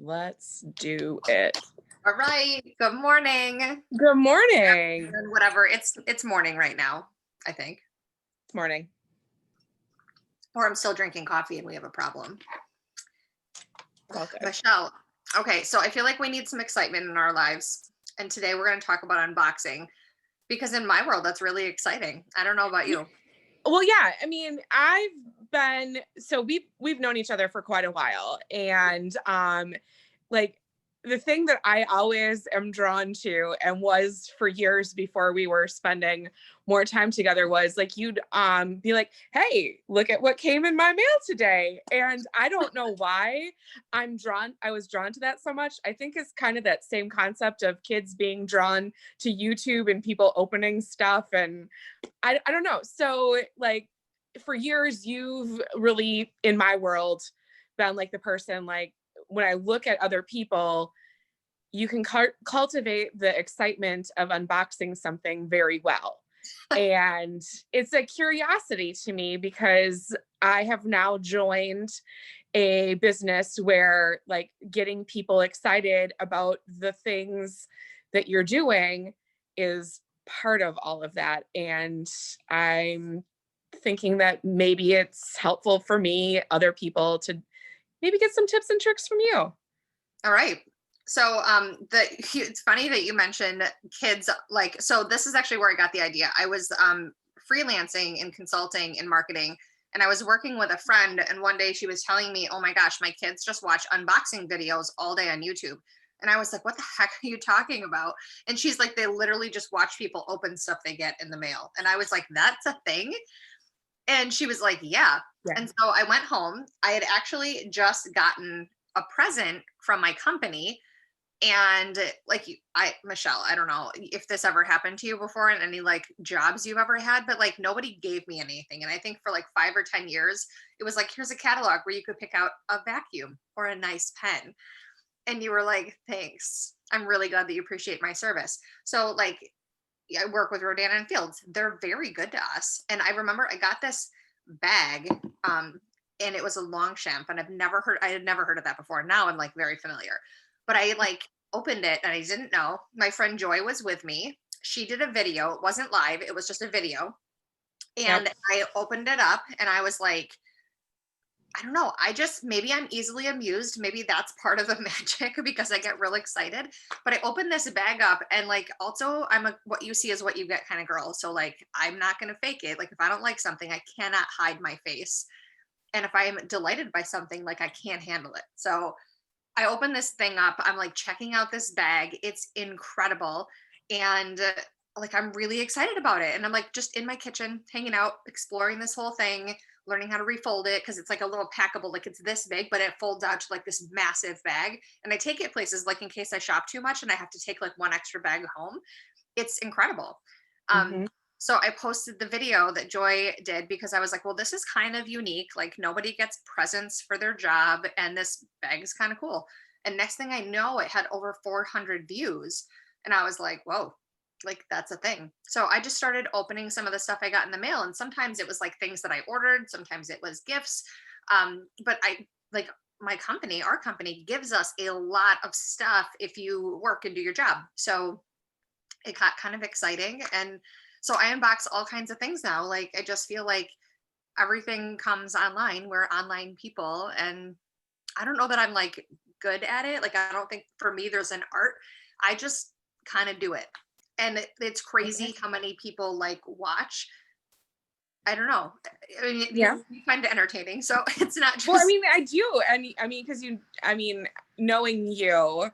Let's do it. All right. Good morning. Good morning. Whatever. It's morning right now, I think. It's morning. Or I'm still drinking coffee and we have a problem. Okay. Michelle. Okay, so I feel like we need some excitement in our lives. And today we're going to talk about unboxing because in my world that's really exciting. I don't know about you. Well, yeah, I mean, we've known each other for quite a while, and like the thing that I always am drawn to and was for years before we were spending more time together was like you'd be like, "Hey, look at what came in my mail today." And I don't know why I was drawn to that so much. I think it's kind of that same concept of kids being drawn to YouTube and people opening stuff, and I don't know. So like for years you've really in my world been like the person, like when I look at other people, you can cultivate the excitement of unboxing something very well. And it's a curiosity to me because I have now joined a business where like getting people excited about the things that you're doing is part of all of that. And I'm thinking that maybe it's helpful for me, other people to maybe get some tips and tricks from you. All right. So it's funny that you mentioned kids. Like, so this is actually where I got the idea. I was freelancing and consulting in marketing, and I was working with a friend, and one day she was telling me, "Oh my gosh, my kids just watch unboxing videos all day on YouTube." And I was like, "What the heck are you talking about?" And she's like, "They literally just watch people open stuff they get in the mail." And I was like, "That's a thing?" And she was like, "Yeah." And so I went home. I had actually just gotten a present from my company. And like Michelle, I don't know if this ever happened to you before in any like jobs you've ever had, but like nobody gave me anything. And I think for like 5 or 10 years, it was like, here's a catalog where you could pick out a vacuum or a nice pen. And you were like, thanks. I'm really glad that you appreciate my service. So like I work with Rodan and Fields. They're very good to us. And I remember I got this bag, and it was a Longchamp, and I had never heard of that before. Now I'm like very familiar. But I like opened it and I didn't know. My friend Joy was with me. She did a video. It wasn't live, it was just a video. And I opened it up and I was like, I don't know. Maybe I'm easily amused. Maybe that's part of the magic because I get real excited. But I opened this bag up and like, also I'm a, what you see is what you get kind of girl. So like, I'm not going to fake it. Like if I don't like something, I cannot hide my face. And if I'm delighted by something, like I can't handle it. So I open this thing up. I'm like checking out this bag. It's incredible. And like, I'm really excited about it. And I'm like just in my kitchen, hanging out, exploring this whole thing, learning how to refold it because it's like a little packable, like it's this big, but it folds out to like this massive bag. And I take it places like in case I shop too much and I have to take like one extra bag home. It's incredible. Mm-hmm. So I posted the video that Joy did because I was like, well, this is kind of unique. Like nobody gets presents for their job and this bag is kind of cool. And next thing I know, it had over 400 views. And I was like, whoa, like that's a thing. So I just started opening some of the stuff I got in the mail. And sometimes it was like things that I ordered. Sometimes it was gifts. But our company gives us a lot of stuff if you work and do your job. So it got kind of exciting. And so I unbox all kinds of things now. Like I just feel like everything comes online. We're online people. And I don't know that I'm like good at it. Like I don't think for me there's an art. I just kind of do it. And it's crazy how many people like watch. I don't know. I mean, you find it entertaining. So it's not just. Well, I mean, I do. And I mean, because knowing you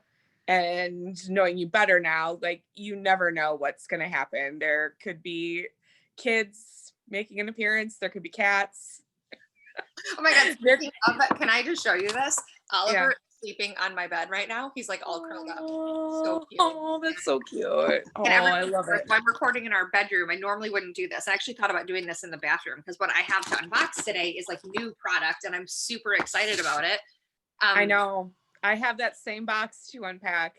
and knowing you better now, like you never know what's going to happen. There could be kids making an appearance. There could be cats. Oh my God. Can I just show you this? Oliver is sleeping on my bed right now. He's like all curled up. So cute. Oh, that's so cute. Oh, I love it. I'm recording in our bedroom. I normally wouldn't do this. I actually thought about doing this in the bathroom because what I have to unbox today is like new product and I'm super excited about it. I know. I have that same box to unpack.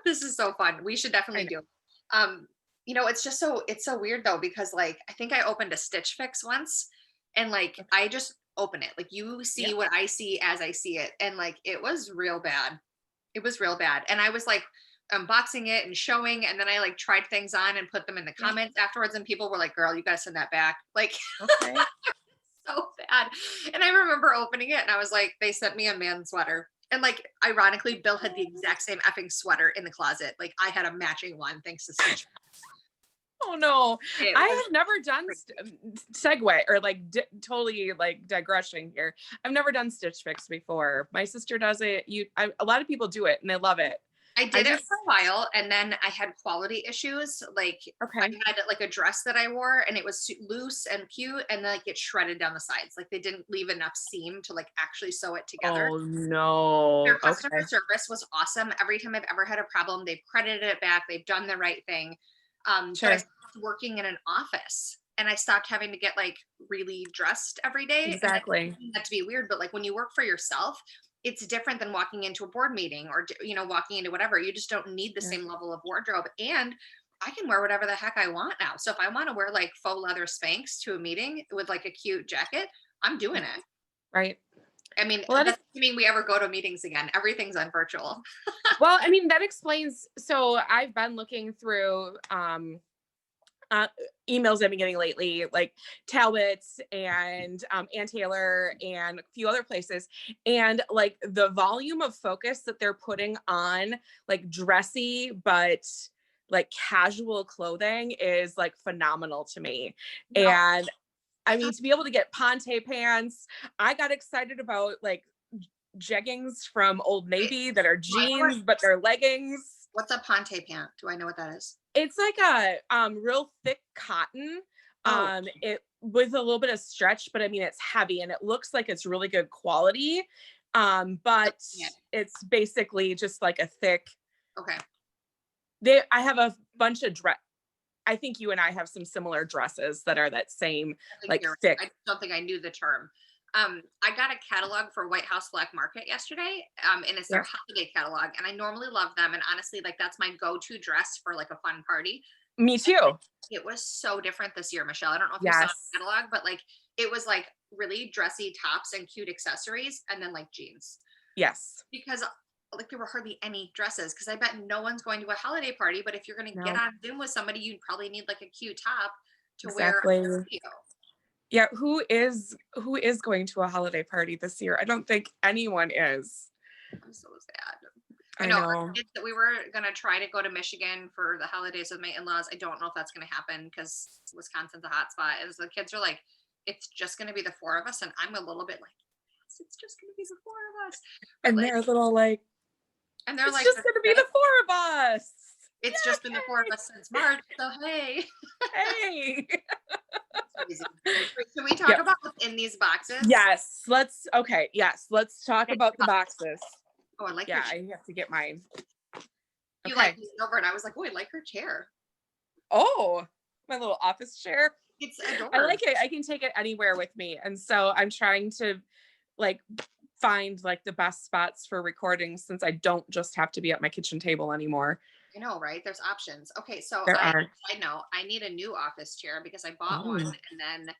This is so fun. We should definitely do it. It's so weird though, because like, I think I opened a Stitch Fix once and like, I just open it. Like you see Yep. what I see as I see it. And like, it was real bad. It was real bad. And I was like unboxing it and showing, and then I like tried things on and put them in the Yep. comments afterwards. And people were like, girl, you got to send that back. Like, Okay. so bad. And I remember opening it and I was like, they sent me a man sweater. And like, ironically, Bill had the exact same effing sweater in the closet. Like I had a matching one thanks to Stitch. Oh no, It I was have never done segue or like totally like digressing here. I've never done Stitch Fix before. My sister does it. A lot of people do it and they love it. I I did it just for a while and then I had quality issues. Like I okay. had like a dress that I wore and it was loose and cute and then like it shredded down the sides. Like they didn't leave enough seam to like actually sew it together. Oh Their no. customer Okay. service was awesome. Every time I've ever had a problem, they've credited it back. They've done the right thing. But I Sure. stopped working in an office and I stopped having to get like really dressed every day. And I Exactly. find that to be weird, but like when you work for yourself, it's different than walking into a board meeting or, you know, walking into whatever. You just don't need the Yeah. same level of wardrobe. And I can wear whatever the heck I want now. So if I want to wear like faux leather Spanx to a meeting with like a cute jacket, I'm doing it. Right. I mean, Well, that doesn't mean we ever go to meetings again. Everything's on virtual. well, I mean, that explains. So I've been looking through uh, emails I've been getting lately, like Talbot's and Ann Taylor and a few other places. And like the volume of focus that they're putting on like dressy, but like casual clothing is like phenomenal to me. No, And I mean, to be able to get Ponte pants, I got excited about like jeggings from Old wait, Navy that are do I know what, jeans, but they're leggings. what's a Ponte pant? Do I know what that is? It's like a real thick cotton. Oh, It with a little bit of stretch, but I mean it's heavy and it looks like it's really good quality. But yeah. it's basically just like a thick. Okay. I have a bunch of dress. I think you and I have some similar dresses that are that same I think like you're right. thick. I don't think I knew the term. I got a catalog for White House Black Market yesterday, and it's their Yeah. holiday catalog. And I normally love them, and honestly, like that's my go-to dress for like a fun party. Me too. It was so different this year, Michelle. I don't know if you saw Yes. the catalog, but like it was like really dressy tops and cute accessories, and then like jeans. Yes. Because like there were hardly any dresses. Because I bet no one's going to a holiday party, but if you're going to get No. on Zoom with somebody, you'd probably need like a cute top to wear on Exactly. the video. Yeah, who is going to a holiday party this year? I don't think anyone is. I'm so sad. I I know our know. kids that we were gonna try to go to Michigan for the holidays with my in-laws. I don't know if that's gonna happen because Wisconsin's a hot spot. As the kids are like, it's just gonna be the four of us, and I'm a little bit like, yes, it's just gonna be the four of us. But And like, they're a little like, and they're it's like, just gonna be the four of us. it's just been the four of us since March. So hey, Hey. crazy. Can we talk Yep. about what's in these boxes? Yes. Let's talk Okay. about the boxes. Oh, I like Yeah, your chair. I have to get mine. You Okay. like leaned over, and I was like, oh, I like her chair. Oh, my little office chair. It's I adorable. like it. I can take it anywhere with me. And so I'm trying to like find like the best spots for recording since I don't just have to be at my kitchen table anymore. I know, right? There's options. Okay, so There I are. know I need a new office chair because I bought one Oh, and then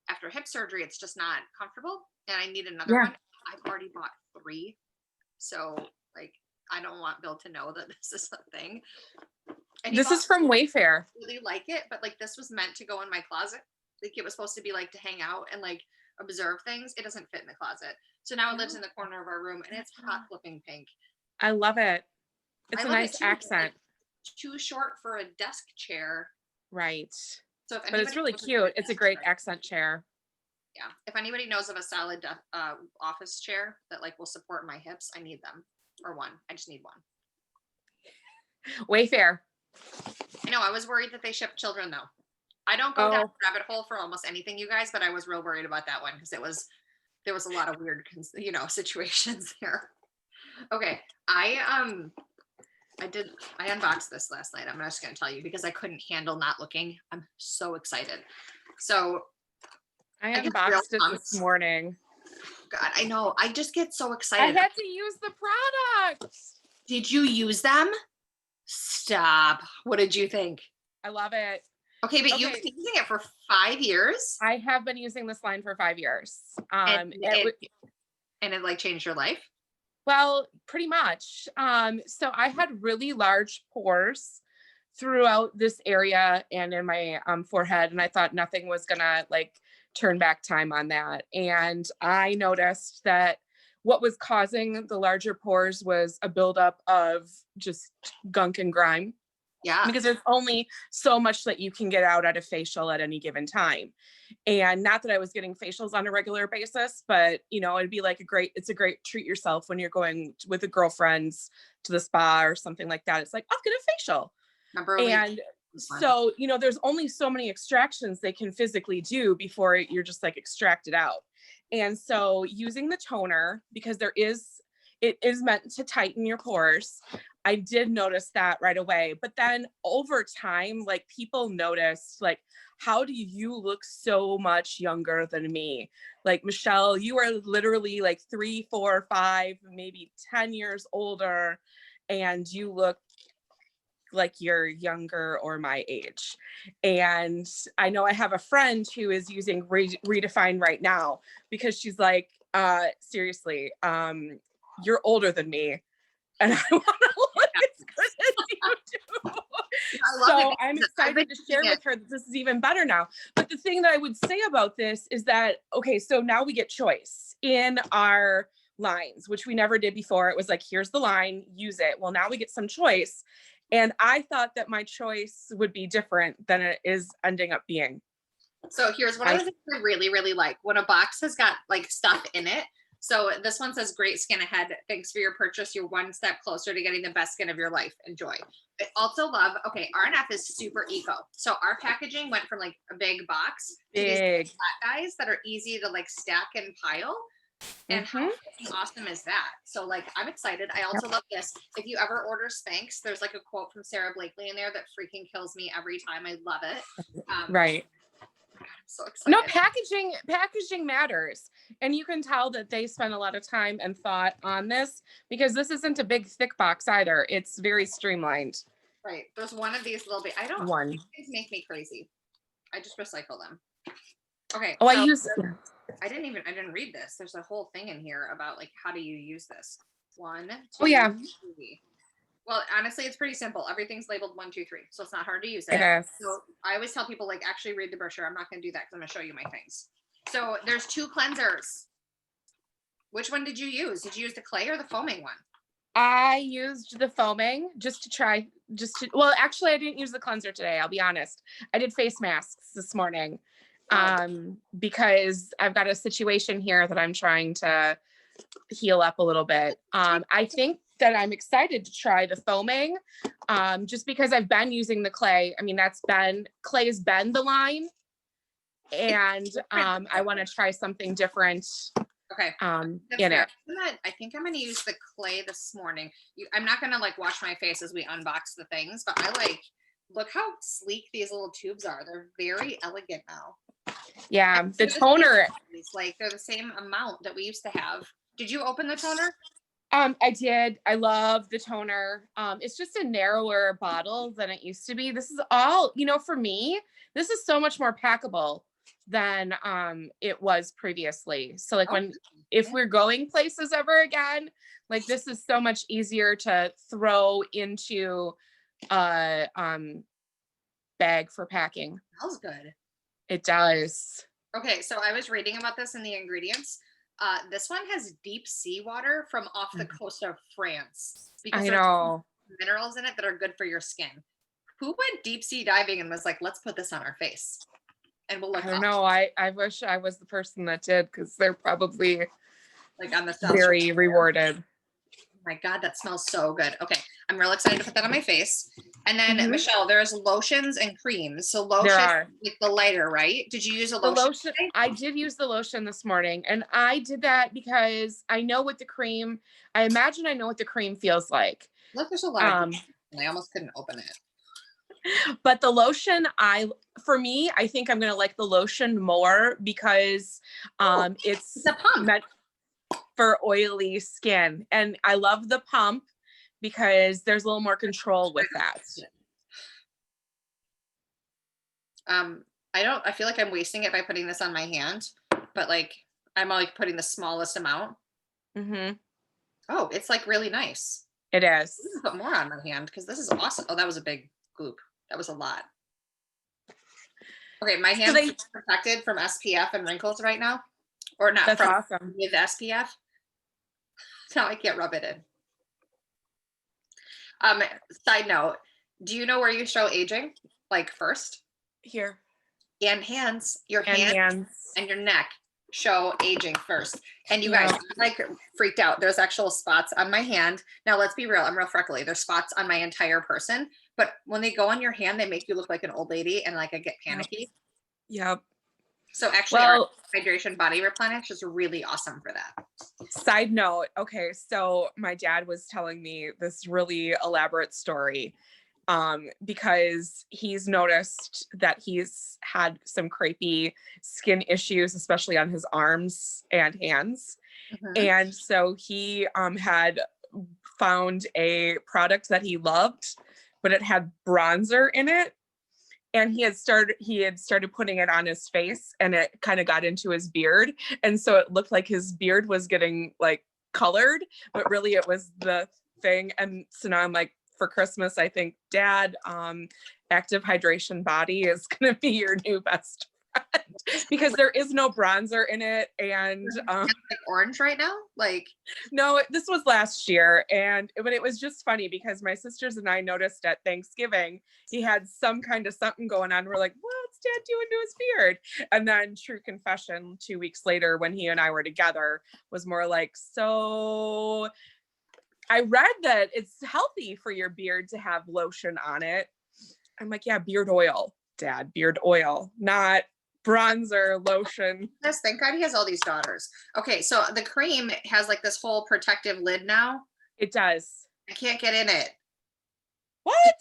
after hip surgery it's just not comfortable and I need another yeah. one. I've already bought 3. So like I don't want Bill to know that this is a thing. And he This bought is from Wayfair. really like it, but like this was meant to go in my closet. Like it was supposed to be like to hang out and like observe things. It doesn't fit in the closet. So now it lives in the corner of our room and it's hot flipping pink. I love it. I It's a love it nice too, but, like, accent. too short for a desk chair. Right. So if But it's anybody really knows of cute. It's a desk great chair- accent chair. yeah, if anybody knows of a solid office chair that like will support my hips, I need them. Or one. I just need one. Wayfair. I know I was worried that they ship children though. I don't go down Oh, the rabbit hole for almost anything, you guys, but I was real worried about that one because there was a lot of weird situations there. Okay, I unboxed this last night. I'm just gonna tell you because I couldn't handle not looking. I'm so excited. So I I get real unboxed it pumped. this morning. God, I know. I just get so I excited. had to use the product. Did you use them? Stop. What did you think? I love it. Okay, but you've Okay, been using it for 5 years, I have been using this line for 5 years. and It, it like changed your life. well, pretty much. So I had really large pores throughout this area and in my forehead, and I thought nothing was gonna like turn back time on that. And I noticed that what was causing the larger pores was a buildup of just gunk and grime, Yeah. because there's only so much that you can get out at a facial at any given time. And not that I was getting facials on a regular basis, but it'd be like it's a great treat yourself when you're going with a girlfriend's to the spa or something like that. It's like, I'll get a facial. Remember And so, there's only so many extractions they can physically do before you're just like extracted out. And so using the toner, because it is meant to tighten your pores. I did notice that right away. But then over time, like people noticed, like, how do you look so much younger than me? Like, Michelle, you are literally like 3, 4, 5, maybe 10 years older, and you look like you're younger or my age. And I know I have a friend who is using Redefine right now because she's like, seriously, you're older than me, and I want to look as good as you do. I love So it. I'm excited to share with her that this is even better now. But the thing that I would say about this is that, okay, so now we get choice in our lines, which we never did before. It was like, here's the line, use it. Well, now we get some choice. And I thought that my choice would be different than it is ending up being. So here's one of the things I really, really like. When a box has got like stuff in it. So this one says, great skin ahead. Thanks for your purchase. You're one step closer to getting the best skin of your life. Enjoy. I also love, okay, RNF is super eco. So our packaging went from like a big box to these flat guys that are easy to like stack and pile. And how awesome is that? So like, I'm excited. I also love this. If you ever order Spanx, there's like a quote from Sarah Blakely in there that freaking kills me every time. I love it. Right. I'm so excited. No, packaging matters. And you can tell that they spent a lot of time and thought on this, because this isn't a big thick box either. It's very streamlined. Right. There's one of these little bit. These make me crazy. I just recycle them. Okay. Oh, so I didn't read this. There's a whole thing in here about like, how do you use this? 1, 2, oh yeah. 3. Well, honestly, it's pretty simple. Everything's labeled 1, 2, 3, so it's not hard to use it. It is. So I always tell people, like, actually read the brochure. I'm not going to do that because I'm going to show you my things. So there's 2 cleansers. Which one did you use? Did you use the clay or the foaming one? I used the foaming well, actually, I didn't use the cleanser today. I'll be honest. I did face masks this morning, because I've got a situation here that I'm trying to heal up a little bit. I think that I'm excited to try the foaming, just because I've been using the clay. I mean, clay has been the line, and I want to try something different. Okay. In it. I think I'm going to use the clay this morning. I'm not going to like wash my face as we unbox the things, but look how sleek these little tubes are. They're very elegant now. Yeah, the toner. Like they're the same amount that we used to have. Did you open the toner? I did. I love the toner. It's just a narrower bottle than it used to be. This is all, for me, this is so much more packable than it was previously. So like if we're going places ever again, like this is so much easier to throw into a bag for packing. Smells good. It does. Okay, so I was reading about this in the ingredients. This one has deep sea water from off the coast of France. Because I know. There's minerals in it that are good for your skin. Who went deep sea diving and was like, let's put this on our face? And we'll look. I don't know. I wish I was the person that did, because they're probably like on the very rewarded. Oh my God, that smells so good. Okay, I'm real excited to put that on my face. And then Michelle, there's lotions and creams. So lotion, like the lighter, right? Did you use a lotion? I did use the lotion this morning, and I did that because I know what the cream. I imagine I know what the cream feels like. Look, there's a lot. And I almost couldn't open it. But the lotion, for me, I think I'm gonna like the lotion more because it's a pump meant for oily skin, and I love the pump because there's a little more control with that. I feel like I'm wasting it by putting this on my hand, but like I'm like putting the smallest amount. Mm-hmm. Oh, it's like really nice. It is. I'm gonna put more on my hand because this is awesome. Oh, that was a big gloop. That was a lot. Okay, my So hand's protected from SPF and wrinkles right now. Or not that's from awesome. with SPF. Now I can't rub it in. Side note, do you know where you show aging? Like first? Here. And hands, your And hand hands. and your neck show aging first. And you Yeah. guys, I'm like freaked out. There's actual spots on my hand. Now let's be real, I'm real freckly. There's spots on my entire person, but when they go on your hand, they make you look like an old lady and like I get panicky. Yep. So actually Well, our hydration body replenish is really awesome for that. side note, okay, so my dad was telling me this really elaborate story because he's noticed that he's had some crepey skin issues, especially on his arms and hands. Mhm. And so he had found a product that he loved, but it had bronzer in it. And he had started putting it on his face, and it kind of got into his beard. And so it looked like his beard was getting like colored, but really it was the thing. And so now I'm like, for Christmas, I think, Dad, active hydration body is going to be your new best friend because there is no bronzer in it. And Like orange right now? Like no, this was last year. But it was just funny because my sisters and I noticed at Thanksgiving, he had some kind of something going on. We're like, what's Dad doing to his beard? And then true confession, 2 weeks later, when he and I were together, was more like, so I read that it's healthy for your beard to have lotion on it. I'm like, yeah, beard oil, Dad, beard oil, not bronzer lotion. yes, thank God he has all these daughters. Okay, so the cream has like this whole protective lid now. It does. I can't get in it. What?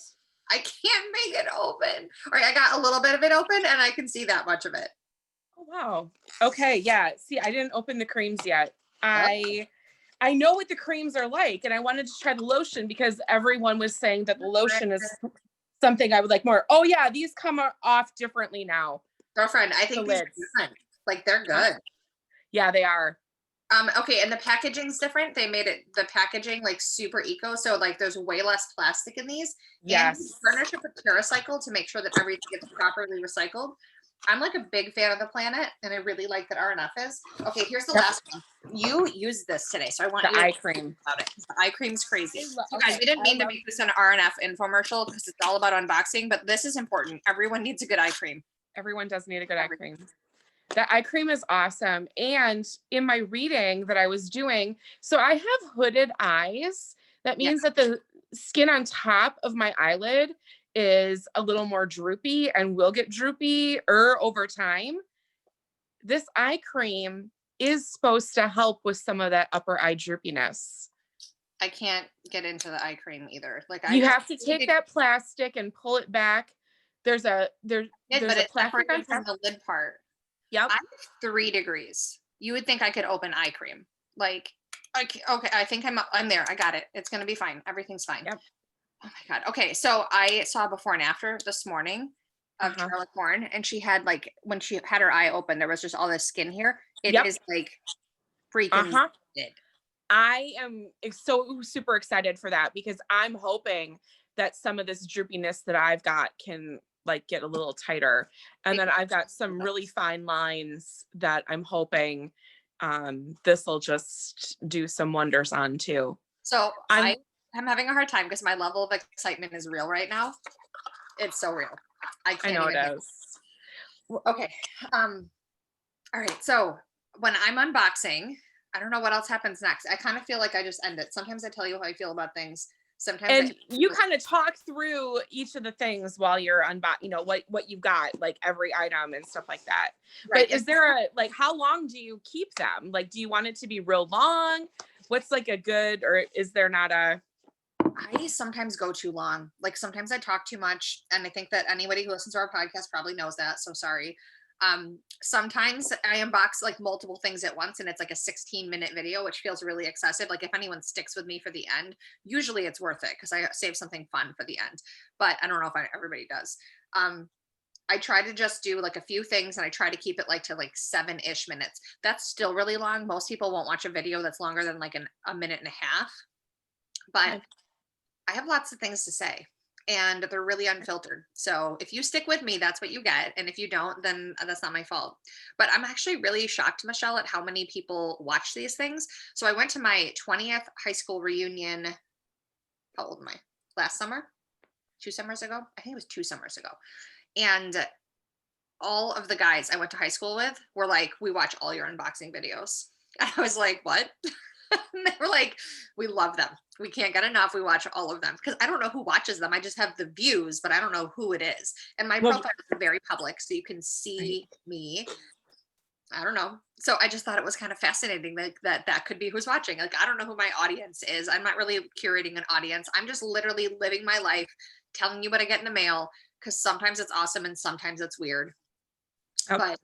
I can't make it open. All right, I got a little bit of it open and I can see that much of it. Oh, wow. Okay, yeah. See, I didn't open the creams yet. I know what the creams are like, and I wanted to try the lotion because everyone was saying that the lotion is something I would like more. Oh yeah, these come off differently now. Girlfriend, I think these are different. Like they're good. Yeah, they are. Okay, and the packaging's different. They made it the packaging like super eco, so like there's way less plastic in these. Yes. And partnership with TerraCycle to make sure that everything gets properly recycled. I'm like a big fan of the planet, and I really like that RNF is. Okay, here's the last one. You used this today, so I want The you eye to cream. about it. The eye cream's crazy. So guys, Okay, we didn't mean to make this an RNF infomercial because it's all about unboxing, but this is important. Everyone needs a good eye cream. Everyone does need a good eye cream. The eye cream is awesome. And in my reading that I was doing, so I have hooded eyes. That means that the skin on top of my eyelid is a little more droopy and will get droopier over time. This eye cream is supposed to help with some of that upper eye droopiness. I can't get into the eye cream either. Like you have to take that plastic and pull it back. There's a plastic on from the lid part. Yep. I'm 3 degrees. You would think I could open eye cream. Like, okay, I think I'm there. I got it. It's gonna be fine. Everything's fine. Yep. Oh my God. Okay, so I saw before and after this morning of Charlotte Corn, and she had like when she had her eye open, there was just all this skin here. It is like freaking dead. I am so super excited for that because I'm hoping that some of this droopiness that I've got can like get a little tighter. And then I've got some really fine lines that I'm hoping this will just do some wonders on too. So I'm having a hard time because my level of excitement is real right now. It's so real. I know it is. Okay. All right. So when I'm unboxing, I don't know what else happens next. I kind of feel like I just end it. Sometimes I tell you how I feel about things. Sometimes you kind of talk through each of the things while you're what you've got, like every item and stuff like that. Right. But is there how long do you keep them? Like, do you want it to be real long? What's like a good, or is there not a? I sometimes go too long. Like sometimes I talk too much. And I think that anybody who listens to our podcast probably knows that. So sorry. Sometimes I unbox like multiple things at once and it's like a 16-minute video, which feels really excessive. Like if anyone sticks with me for the end, usually it's worth it because I save something fun for the end, but I don't know if everybody does. I try to just do like a few things, and I try to keep it like to like 7-ish minutes. That's still really long. Most people won't watch a video that's longer than like a minute and a half, but Okay. I have lots of things to say, and they're really unfiltered. So if you stick with me, that's what you get. And if you don't, then that's not my fault. But I'm actually really shocked, Michelle, at how many people watch these things. So I went to my 20th high school reunion. How old am I? Last summer? 2 summers ago? I think it was 2 summers ago. And all of the guys I went to high school with were like, we watch all your unboxing videos. And I was like, what? And they were like, we love them. We can't get enough. We watch all of them. Because I don't know who watches them. I just have the views, but I don't know who it is. And my Well, profile is very public, so you can see me. I don't know. So I just thought it was kind of fascinating that could be who's watching. Like, I don't know who my audience is. I'm not really curating an audience. I'm just literally living my life, telling you what I get in the mail, because sometimes it's awesome and sometimes it's weird. oh, But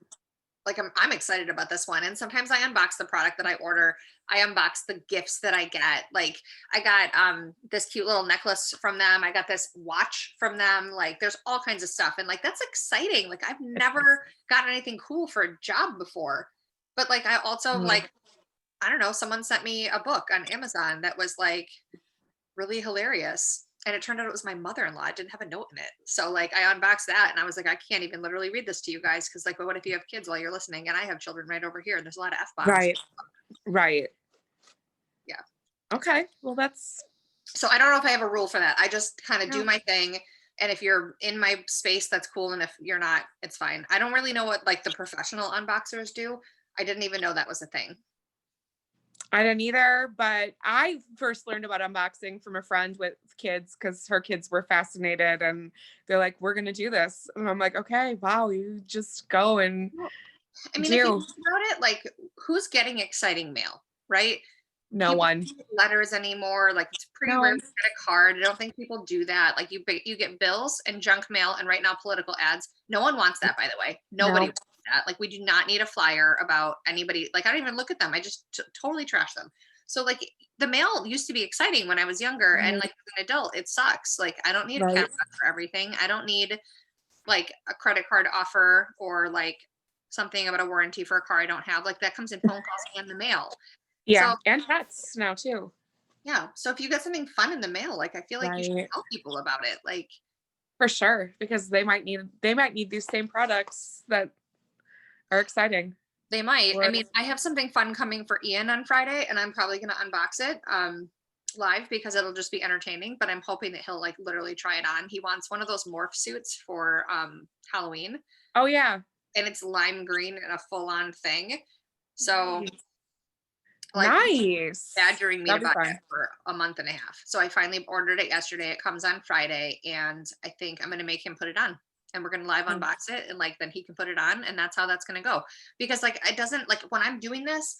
like I'm excited about this one. And sometimes I unbox the product that I order. I unbox the gifts that I get. Like I got this cute little necklace from them. I got this watch from them. Like there's all kinds of stuff. And like that's exciting. Like I've never gotten anything cool for a job before. But like I also like, I don't know, someone sent me a book on Amazon that was like really hilarious. And it turned out it was my mother-in-law. I didn't have a note in it. So like I unboxed that and I was like, I can't even literally read this to you guys. Cause like, well, what if you have kids while you're listening? And I have children right over here. And there's a lot of F-bombs. right. Right. Yeah. Okay. Well, that's So I don't know if I have a rule for that. I just kind of no. do my thing. And if you're in my space, that's cool. And if you're not, it's fine. I don't really know what like the professional unboxers do. I didn't even know that was a thing. I didn't either, but I first learned about unboxing from a friend with kids because her kids were fascinated and they're like, we're going to do this. And I'm like, okay, wow, you just go and I mean, if you do. think about it, like who's getting exciting mail, right? No People one. don't get letters anymore. Like it's pretty No. rare to get a card. I don't think people do that. Like you get bills and junk mail, and right now political ads. No one wants that, by the way. Nobody No. wants that. Like we do not need a flyer about anybody. Like I don't even look at them. I just totally trash them. So like the mail used to be exciting when I was younger, and like as an adult, it sucks. Like I don't need a Right. catalog for everything. I don't need like a credit card offer or like something about a warranty for a car I don't have. Like that comes in phone calls and the mail. Yeah. So And pets now too. yeah. So if you get something fun in the mail, like I feel like you should Right. tell people about it. Like For sure. Because they might need these same products that are exciting. they might. I Or mean, I have something fun coming for Ian on Friday, and I'm probably gonna unbox it live because it'll just be entertaining. But I'm hoping that he'll like literally try it on. He wants one of those morph suits for Halloween, oh yeah. and it's lime green and a full-on thing. So like Nice. badgering me to That'll be buy it fun. for a month and a half. So I finally ordered it yesterday. It comes on Friday, and I think I'm going to make him put it on. And we're going to live unbox it, and like then he can put it on, and that's how that's going to go. Because like it doesn't like when I'm doing this,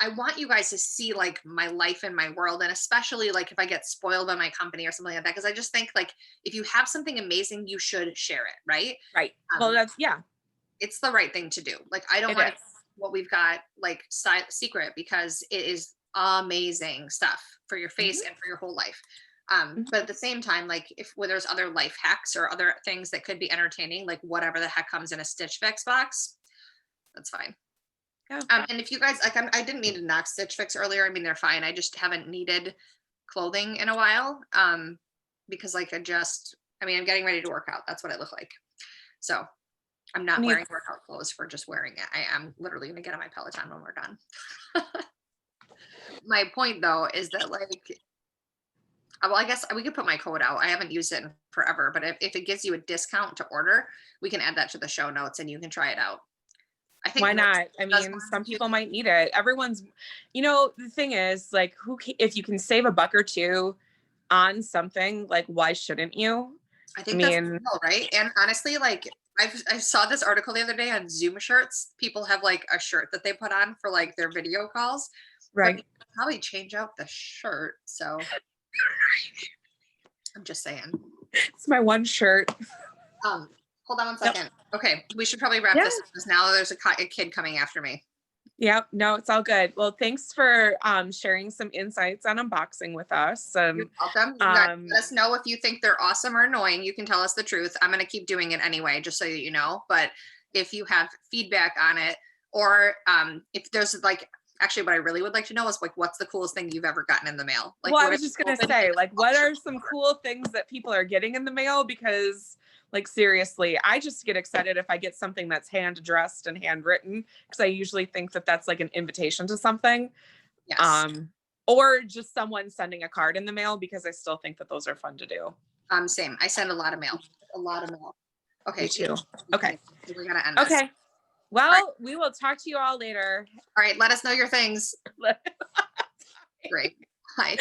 I want you guys to see like my life and my world, and especially like if I get spoiled by my company or something like that. Because I just think like if you have something amazing, you should share it, right? Right. Well, that's yeah. It's the right thing to do. Like I don't It want is. what we've got like secret because it is amazing stuff for your face and for your whole life. But at the same time, like if where there's other life hacks or other things that could be entertaining, like whatever the heck comes in a Stitch Fix box, that's fine. Yeah. And if you guys like, I didn't need to knock Stitch Fix earlier. I mean, they're fine. I just haven't needed clothing in a while because like I mean, I'm getting ready to work out. That's what I look like. So I'm not wearing workout clothes for just wearing it. I am literally going to get on my Peloton when we're done. My point though is that like, well, I guess we could put my code out. I haven't used it in forever, but if it gives you a discount to order, we can add that to the show notes and you can try it out. I think why not? I mean, some people might need it. Everyone's, the thing is like, if you can save $1 or $2 on something, like, why shouldn't you? I think that's cool, right? And honestly, like I saw this article the other day on Zoom shirts. People have like a shirt that they put on for like their video calls. Right. But probably change out the shirt. So I'm just saying. It's my one shirt. Hold on one second. Yep. Okay, we should probably wrap this up because now there's a kid coming after me. Yep. No, it's all good. Well, thanks for sharing some insights on unboxing with us. You're welcome. You guys Um, let us know if you think they're awesome or annoying. You can tell us the truth. I'm going to keep doing it anyway, just so that you know. But if you have feedback on it, or if there's like, actually, what I really would like to know is like, what's the coolest thing you've ever gotten in the mail? Like, well, I what was if just you gonna opened it say, and like, oh, what are some cool things that people are getting in the mail? Because, like, seriously, I just get excited if I get something that's hand addressed and handwritten, because I usually think that that's like an invitation to something. yes. Um, or just someone sending a card in the mail, because I still think that those are fun to do. Same. I send a lot of mail. A lot of mail. Me Okay. too. Okay. We're gonna end this. Okay. All right. Well, we will talk to you all later. All right. Let us know your things. Great. Bye.